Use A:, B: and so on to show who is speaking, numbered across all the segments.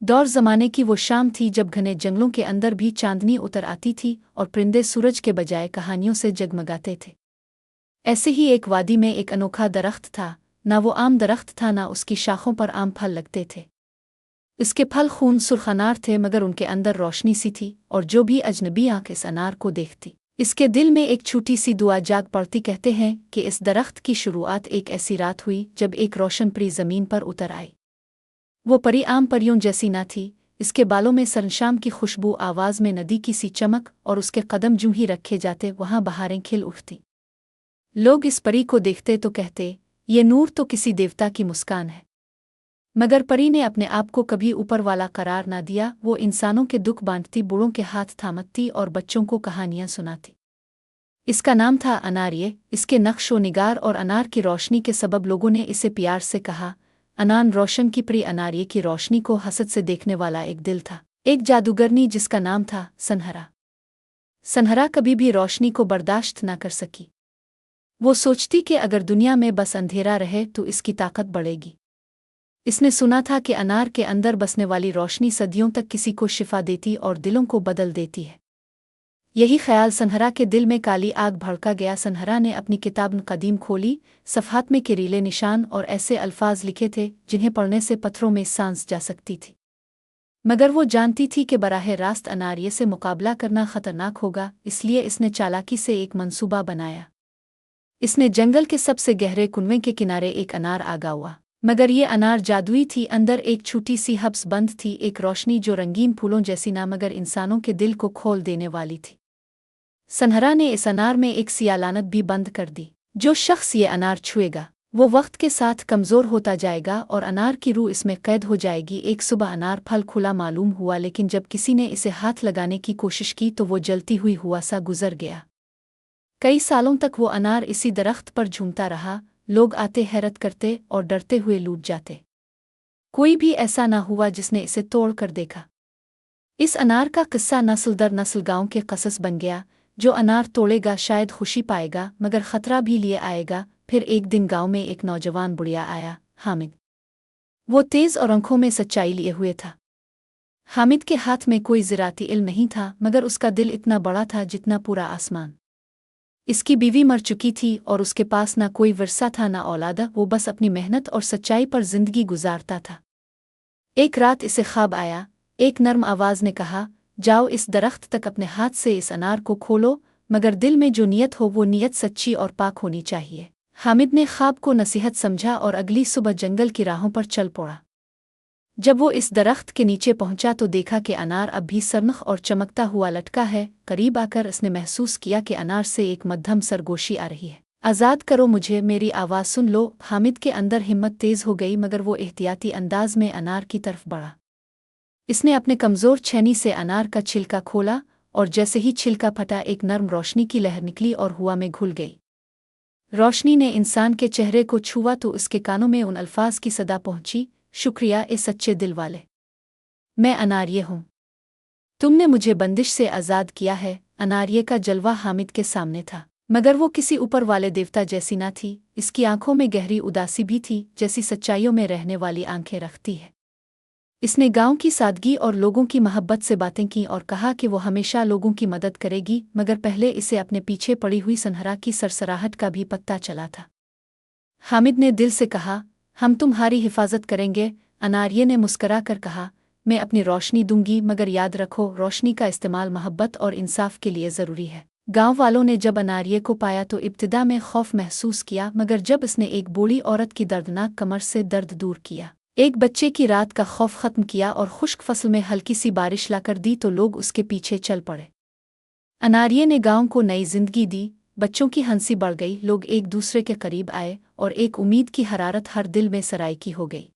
A: दौर ज़माने की वो शाम थी जब घने जंगलों के अंदर भी चांदनी उतर आती थी और परिंदे सूरज के बजाय कहानियों से जगमगाते थे। ऐसे ही एक वादी में एक अनोखा दरख्त था। ना वो आम दरख्त था, ना उसकी शाखों पर आम फल लगते थे। इसके फल खून सुर्ख अनार थे, मगर उनके अंदर रोशनी सी थी, और जो भी अजनबी आंख इस अनार को देखती, इसके दिल में एक छोटी सी दुआ जाग पड़ती। कहते हैं कि इस दरख्त की शुरुआत एक ऐसी रात हुई जब एक रोशन परी ज़मीन पर उतर आई। वो परी आम परियों जैसी ना थी। इसके बालों में सरशाम की खुशबू, आवाज़ में नदी की सी चमक, और उसके कदम जूं ही रखे जाते वहाँ बहारें खिल उठती। लोग इस परी को देखते तो कहते, ये नूर तो किसी देवता की मुस्कान है। मगर परी ने अपने आप को कभी ऊपर वाला करार ना दिया। वो इंसानों के दुख बांटती, बूढ़ों के हाथ थामती और बच्चों को कहानियां सुनाती। इसका नाम था अनार्य। इसके नक्श व निगार और अनार की रोशनी के सबब लोगों ने इसे प्यार से कहा अनान रोशन की परी। अनार्य की रोशनी को हसद से देखने वाला एक दिल था, एक जादूगरनी जिसका नाम था सनहरा। सनहरा कभी भी रोशनी को बर्दाश्त न कर सकी। वो सोचती कि अगर दुनिया में बस अंधेरा रहे तो इसकी ताकत बढ़ेगी। इसने सुना था कि अनार के अंदर बसने वाली रोशनी सदियों तक किसी को शिफा देती और दिलों को बदल देती है। यही ख्याल सनहरा के दिल में काली आग भड़का गया। सनहरा ने अपनी किताब कदीम खोली। सफ़हात में किरीले निशान और ऐसे अल्फाज लिखे थे जिन्हें पढ़ने से पत्थरों में सांस जा सकती थी। मगर वो जानती थी कि बराह रास्त अनार्य से मुकाबला करना ख़तरनाक होगा, इसलिए इसने चालाकी से एक मंसूबा बनाया। इसने जंगल के सबसे गहरे कुनवे के किनारे एक अनार आगा हुआ। मगर ये अनार जादुई थी। अंदर एक छोटी सी हब्स बंद थी, एक रोशनी जो रंगीन फूलों जैसी ना मगर इंसानों के दिल को खोल देने वाली थी। सनहरा ने इस अनार में एक सियालानत भी बंद कर दी। जो शख्स ये अनार छुएगा वो वक्त के साथ कमज़ोर होता जाएगा और अनार की रूह इसमें कैद हो जाएगी। एक सुबह अनार फल खुला मालूम हुआ, लेकिन जब किसी ने इसे हाथ लगाने की कोशिश की तो वो जलती हुई हुआ सा गुजर गया। कई सालों तक वो अनार इसी दरख्त पर झूमता रहा। लोग आते, हैरत करते और डरते हुए लूट जाते। कोई भी ऐसा ना हुआ जिसने इसे तोड़ कर देखा। इस अनार का किस्सा नस्ल दर नस्ल गांव के कसस बन गया। जो अनार तोड़ेगा शायद खुशी पाएगा, मगर खतरा भी लिए आएगा। फिर एक दिन गांव में एक नौजवान बुढ़िया आया, हामिद। वो तेज और आंखों में सच्चाई लिए हुए था। हामिद के हाथ में कोई ज़राती इल्म नहीं था, मगर उसका दिल इतना बड़ा था जितना पूरा आसमान। इसकी बीवी मर चुकी थी और उसके पास ना कोई विरसा था ना औलादा। वो बस अपनी मेहनत और सच्चाई पर जिंदगी गुजारता था। एक रात इसे ख्वाब आया। एक नर्म आवाज़ ने कहा, जाओ इस दरख्त तक, अपने हाथ से इस अनार को खोलो, मगर दिल में जो नियत हो वो नियत सच्ची और पाक होनी चाहिए। हामिद ने ख्वाब को नसीहत समझा और अगली सुबह जंगल की राहों पर चल पड़ा। जब वो इस दरख्त के नीचे पहुंचा तो देखा कि अनार अब भी सरनख और चमकता हुआ लटका है। करीब आकर इसने महसूस किया कि अनार से एक मध्यम सरगोशी आ रही है। आज़ाद करो मुझे, मेरी आवाज़ सुन लो। हामिद के अंदर हिम्मत तेज़ हो गई, मगर वो एहतियाती अंदाज में अनार की तरफ बढ़ा। इसने अपने कमज़ोर छेनी से अनार का छिलका खोला, और जैसे ही छिलका फटा एक नर्म रोशनी की लहर निकली और हुआ में घुल गई। रोशनी ने इंसान के चेहरे को छुआ तो उसके कानों में उन अल्फाज की सदा पहुंची, शुक्रिया ए सच्चे दिल वाले, मैं अनार्य हूँ, तुमने मुझे बंदिश से आज़ाद किया है। अनार्य का जलवा हामिद के सामने था, मगर वो किसी ऊपर वाले देवता जैसी ना थी। इसकी आंखों में गहरी उदासी भी थी, जैसी सच्चाइयों में रहने वाली आंखें रखती है। इसने गांव की सादगी और लोगों की मोहब्बत से बातें की और कहा कि वो हमेशा लोगों की मदद करेगी। मगर पहले इसे अपने पीछे पड़ी हुई सनहरा की सरसराहट का भी पता चला था। हामिद ने दिल से कहा, हम तुम्हारी हिफाजत करेंगे। अनार्य ने मुस्करा कर कहा, मैं अपनी रोशनी दूंगी, मगर याद रखो रोशनी का इस्तेमाल मोहब्बत और इंसाफ के लिए ज़रूरी है। गांव वालों ने जब अनार्य को पाया तो इब्तिदा में खौफ महसूस किया, मगर जब इसने एक बूढ़ी औरत की दर्दनाक कमर से दर्द दूर किया, एक बच्चे की रात का खौफ ख़त्म किया और खुश्क फसल में हल्की सी बारिश लाकर दी तो लोग उसके पीछे चल पड़े। अनार्य ने गांव को नई जिंदगी दी। बच्चों की हंसी बढ़ गई, लोग एक दूसरे के करीब आए और एक उम्मीद की हरारत हर दिल में सरायकी हो गई।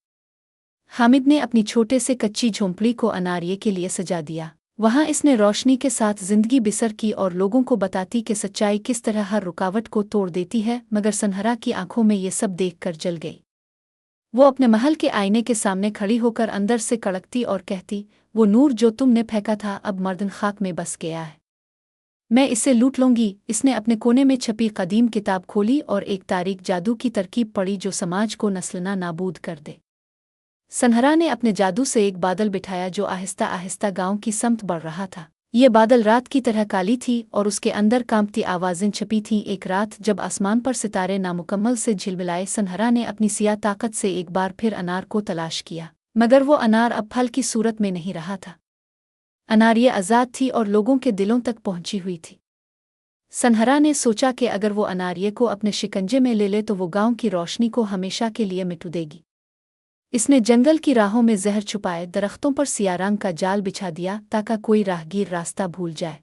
A: हामिद ने अपनी छोटे से कच्ची झोंपड़ी को अनार्य के लिए सजा दिया। वहां इसने रोशनी के साथ जिंदगी बिसर की और लोगों को बताती कि सच्चाई किस तरह हर रुकावट को तोड़ देती है। मगर सनहरा की आंखों में ये सब देखकर जल गई। वो अपने महल के आईने के सामने खड़ी होकर अंदर से कड़कती और कहती, वो नूर जो तुमने फेंका था अब मर्दन खाक में बस गया है, मैं इसे लूट लूंगी। इसने अपने कोने में छपी कदीम किताब खोली और एक तारीख जादू की तरकीब पढ़ी जो समाज को नस्लना नाबूद कर दे। सनहरा ने अपने जादू से एक बादल बिठाया जो आहिस्ता आहिस्ता गांव की समत बढ़ रहा था। ये बादल रात की तरह काली थी और उसके अंदर कांपती आवाज़ें छपी थीं। एक रात जब आसमान पर सितारे नामुकम्मल से झिलमिलाए, सनहरा ने अपनी सियाह ताकत से एक बार फिर अनार को तलाश किया, मगर वो अनार अब फल की सूरत में नहीं रहा था। अनार ये आज़ाद थी और लोगों के दिलों तक पहुंची हुई थी। सनहरा ने सोचा कि अगर वो अनारिये को अपने शिकंजे में ले ले तो वो गांव की रोशनी को हमेशा के लिए मिटा देगी। इसने जंगल की राहों में जहर छुपाए, दरख्तों पर सियाह रंग का जाल बिछा दिया ताकि कोई राहगीर रास्ता भूल जाए।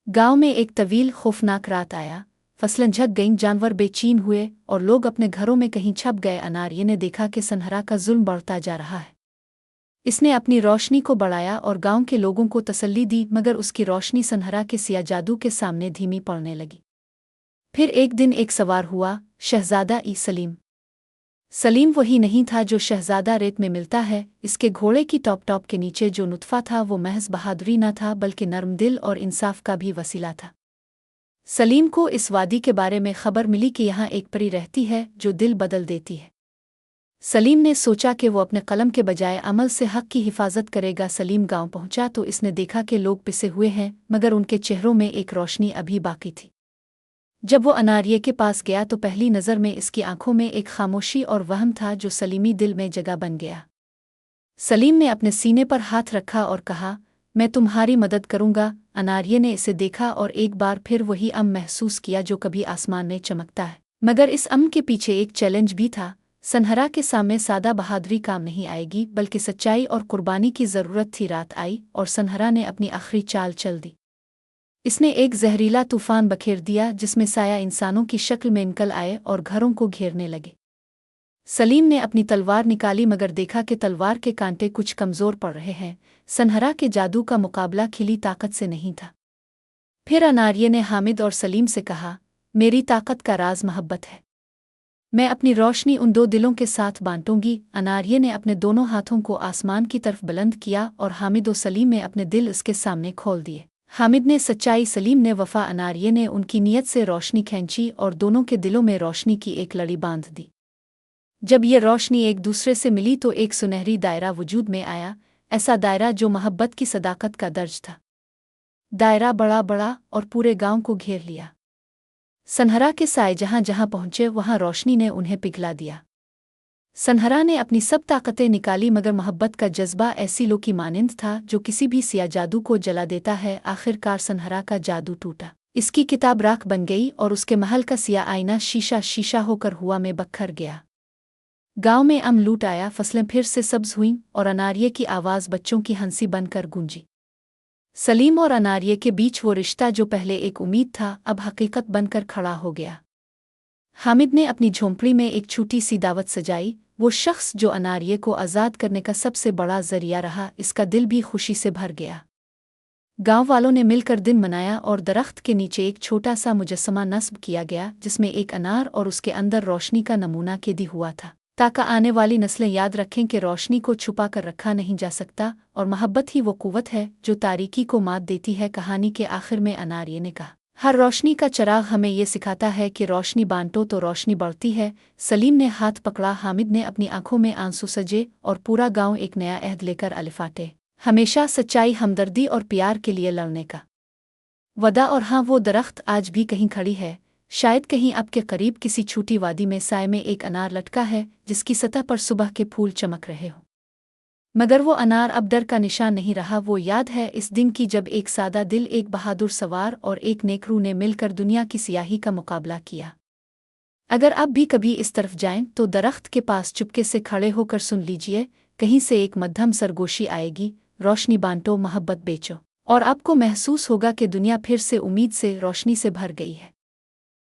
A: गांव में एक तवील खौफनाक रात आया। फसलें झक गईं, जानवर बेचैन हुए और लोग अपने घरों में कहीं छप गए। अनारिये ने देखा कि सनहरा का जुल्म बढ़ता जा रहा है। इसने अपनी रोशनी को बढ़ाया और गांव के लोगों को तसल्ली दी, मगर उसकी रोशनी सनहरा के सिया जादू के सामने धीमी पड़ने लगी। फिर एक दिन एक सवार हुआ, शहजादा ई सलीम। सलीम वही नहीं था जो शहजादा रेत में मिलता है। इसके घोड़े की टॉप टॉप के नीचे जो नुत्फा था वो महज बहादुरी न था बल्कि नर्म दिल और इंसाफ का भी वसीला था। सलीम को इस वादी के बारे में खबर मिली कि यहाँ एक परी रहती है जो दिल बदल देती है। सलीम ने सोचा कि वो अपने कलम के बजाय अमल से हक की हिफाजत करेगा। सलीम गांव पहुंचा तो इसने देखा कि लोग पिसे हुए हैं, मगर उनके चेहरों में एक रोशनी अभी बाकी थी। जब वो अनारिये के पास गया तो पहली नज़र में इसकी आंखों में एक खामोशी और वहम था जो सलीमी दिल में जगह बन गया। सलीम ने अपने सीने पर हाथ रखा और कहा, मैं तुम्हारी मदद करूंगा। अनारिये ने इसे देखा और एक बार फिर वही अम महसूस किया जो कभी आसमान में चमकता है, मगर इस अम के पीछे एक चैलेंज भी था। सनहरा के सामने सादा बहादुरी काम नहीं आएगी बल्कि सच्चाई और कुर्बानी की ज़रूरत थी। रात आई और सनहरा ने अपनी आखिरी चाल चल दी। इसने एक जहरीला तूफान बखेर दिया जिसमें साया इंसानों की शक्ल में निकल आए और घरों को घेरने लगे। सलीम ने अपनी तलवार निकाली मगर देखा कि तलवार के कांटे कुछ कमज़ोर पड़ रहे हैं। सनहरा के जादू का मुकाबला खिली ताकत से नहीं था। फिर अनारिये ने हामिद और सलीम से कहा, मेरी ताकत का राज मोहब्बत है। मैं अपनी रोशनी उन दो दिलों के साथ बांटूंगी। अनारिये ने अपने दोनों हाथों को आसमान की तरफ बुलंद किया और हामिद और सलीम ने अपने दिल उसके सामने खोल दिए। हामिद ने सच्चाई, सलीम ने वफा। अनारिये ने उनकी नीयत से रोशनी खींची और दोनों के दिलों में रोशनी की एक लड़ी बांध दी। जब ये रोशनी एक दूसरे से मिली तो एक सुनहरी दायरा वजूद में आया, ऐसा दायरा जो मोहब्बत की सदाकत का दर्ज था। दायरा बड़ा बड़ा और पूरे गांव को घेर लिया। सनहरा के साए जहां जहां पहुंचे वहां रोशनी ने उन्हें पिघला दिया। सनहरा ने अपनी सब ताकतें निकाली मगर मोहब्बत का जज्बा ऐसी लो की मानिंद था जो किसी भी सिया जादू को जला देता है। आखिरकार सनहरा का जादू टूटा। इसकी किताब राख बन गई और उसके महल का सिया आईना शीशा शीशा होकर हुआ में बखर गया। गांव में अम लूट आया, फसलें फिर से सब्ज हुईं और अनारिये की आवाज़ बच्चों की हंसी बनकर गूंजी। सलीम और अनारिये के बीच वो रिश्ता जो पहले एक उम्मीद था अब हकीकत बनकर खड़ा हो गया। हामिद ने अपनी झोंपड़ी में एक छोटी सी दावत सजाई। वो शख्स जो अनारिये को आज़ाद करने का सबसे बड़ा जरिया रहा, इसका दिल भी खुशी से भर गया। गांव वालों ने मिलकर दिन मनाया और दरख्त के नीचे एक छोटा सा मुजस्समा नस्ब किया गया जिसमें एक अनार और उसके अंदर रोशनी का नमूना कैदी हुआ था, ताकि आने वाली नस्लें याद रखें कि रोशनी को छुपा कर रखा नहीं जा सकता और मोहब्बत ही वो कुव्वत है जो तारीकी को मात देती है। कहानी के आखिर में अनारिये ने कहा, हर रोशनी का चराग हमें ये सिखाता है कि रोशनी बांटो तो रोशनी बढ़ती है। सलीम ने हाथ पकड़ा, हामिद ने अपनी आंखों में आंसू सजे और पूरा गांव एक नया अहद लेकर अलिफाटे, हमेशा सच्चाई, हमदर्दी और प्यार के लिए लड़ने का वदा। और हाँ, वो दरख्त आज भी कहीं खड़ी है, शायद कहीं आपके करीब किसी छोटी वादी में साए में एक अनार लटका है जिसकी सतह पर सुबह के फूल चमक रहे हो, मगर वो अनार अब डर का निशान नहीं रहा। वो याद है इस दिन की जब एक सादा दिल, एक बहादुर सवार और एक नेकरू ने मिलकर दुनिया की सियाही का मुकाबला किया। अगर आप भी कभी इस तरफ जाएं तो दरख्त के पास चुपके से खड़े होकर सुन लीजिए, कहीं से एक मध्यम सरगोशी आएगी, रोशनी बांटो, मोहब्बत बेचो, और आपको महसूस होगा कि दुनिया फिर से उम्मीद से, रोशनी से भर गई है।